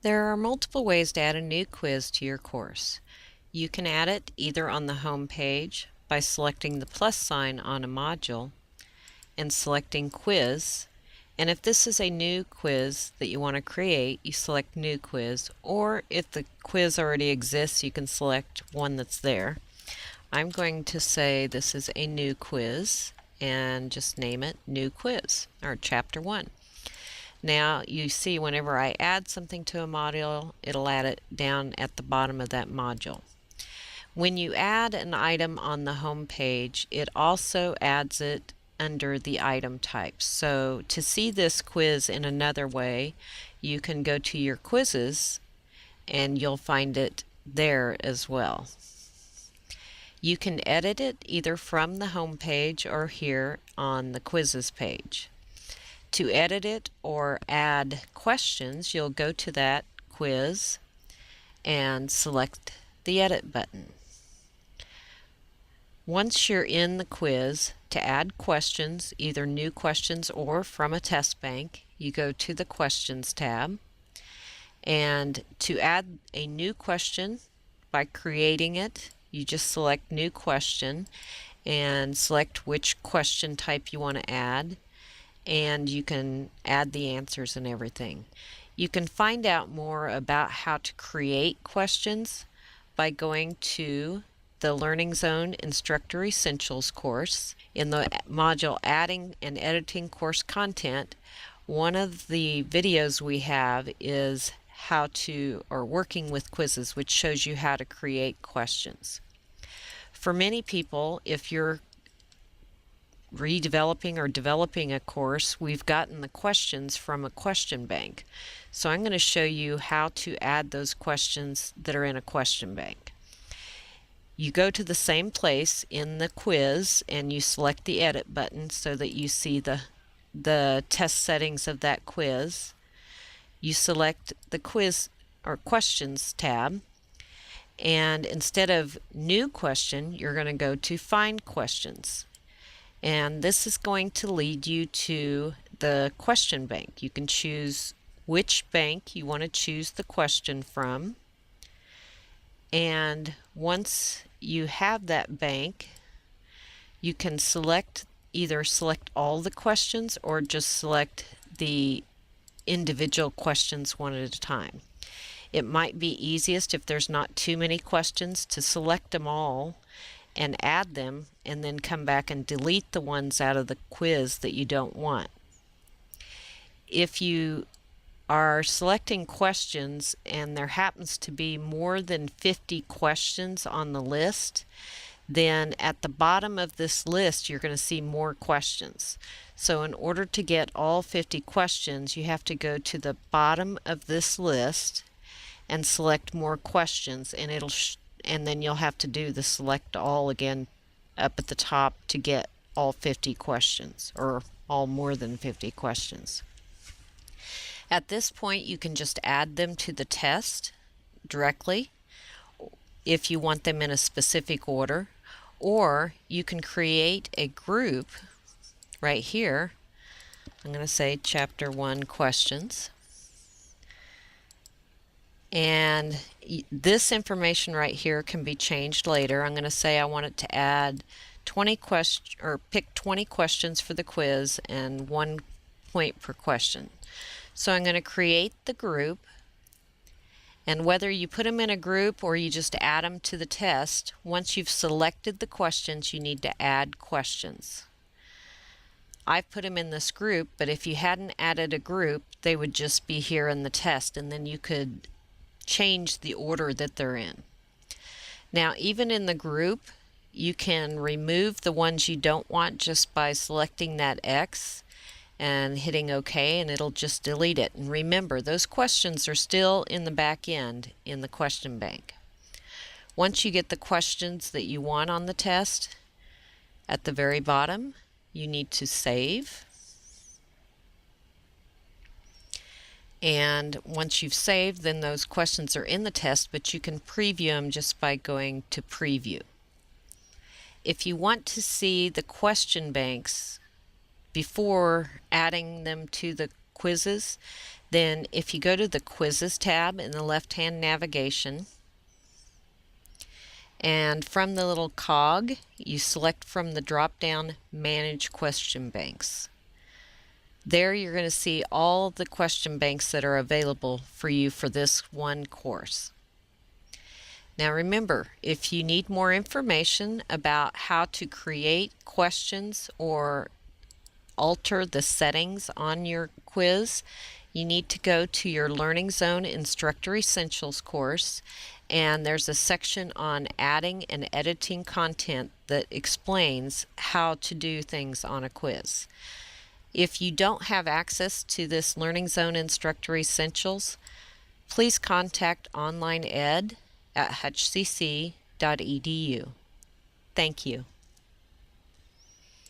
There are multiple ways to add a new quiz to your course. You can add it either on the home page by selecting the plus sign on a module and selecting Quiz. And if this is a new quiz that you want to create, you select New Quiz, or if the quiz already exists, you can select one that's there. I'm going to say this is a new quiz and just name it New Quiz, or Chapter 1. Now you see whenever I add something to a module, it'll add it down at the bottom of that module. When you add an item on the home page, it also adds it under the item type. So to see this quiz in another way, you can go to your quizzes and you'll find it there as well. You can edit it either from the home page or here on the quizzes page. To edit it or add questions, you'll go to that quiz and select the edit button. Once you're in the quiz, to add questions, either new questions or from a test bank, you go to the Questions tab. And to add a new question by creating it, you just select New Question and select which question type you want to add, and you can add the answers and everything. You can find out more about how to create questions by going to the LearningZone Instructor Essentials course. In the module Adding and Editing Course Content, one of the videos we have is how to, or working with quizzes, which shows you how to create questions. For many people, if you're redeveloping or developing a course, we've gotten the questions from a question bank. So I'm going to show you how to add those questions that are in a question bank. You go to the same place in the quiz and you select the edit button so that you see the test settings of that quiz. You select the quiz or questions tab, and instead of new question, you're going to go to find questions. And this is going to lead you to the question bank. You can choose which bank you want to choose the question from. And once you have that bank, you can either select all the questions or just select the individual questions one at a time. It might be easiest, if there's not too many questions, to select them all and add them, and then come back and delete the ones out of the quiz that you don't want. If you are selecting questions and there happens to be more than 50 questions on the list, then at the bottom of this list you're going to see more questions. So in order to get all 50 questions, you have to go to the bottom of this list and select more questions, and and then you'll have to do the select all again up at the top to get all 50 questions, or all more than 50 questions. At this point, you can just add them to the test directly if you want them in a specific order, or you can create a group right here. I'm going to say Chapter 1 questions. And this information right here can be changed later. I'm going to say I want it to add 20 questions, or pick 20 questions for the quiz and 1 point per question. So I'm going to create the group, and whether you put them in a group or you just add them to the test, once you've selected the questions, you need to add questions. I've put them in this group, but if you hadn't added a group, they would just be here in the test, and then you could change the order that they're in. Now, even in the group, you can remove the ones you don't want just by selecting that X and hitting OK, and it'll just delete it. And remember, those questions are still in the back end in the question bank. Once you get the questions that you want on the test, at the very bottom, you need to save. And once you've saved, then those questions are in the test, but you can preview them just by going to Preview. If you want to see the question banks before adding them to the quizzes, Then if you go to the Quizzes tab in the left-hand navigation, and from the little cog, you select from the drop-down Manage Question Banks. There you're going to see all the question banks that are available for you for this one course. Now remember, if you need more information about how to create questions or alter the settings on your quiz, you need to go to your LearningZone Instructor Essentials course, and there's a section on adding and editing content that explains how to do things on a quiz. If you don't have access to this LearningZone Instructor Essentials, please contact online ed at hutchcc.edu. Thank you.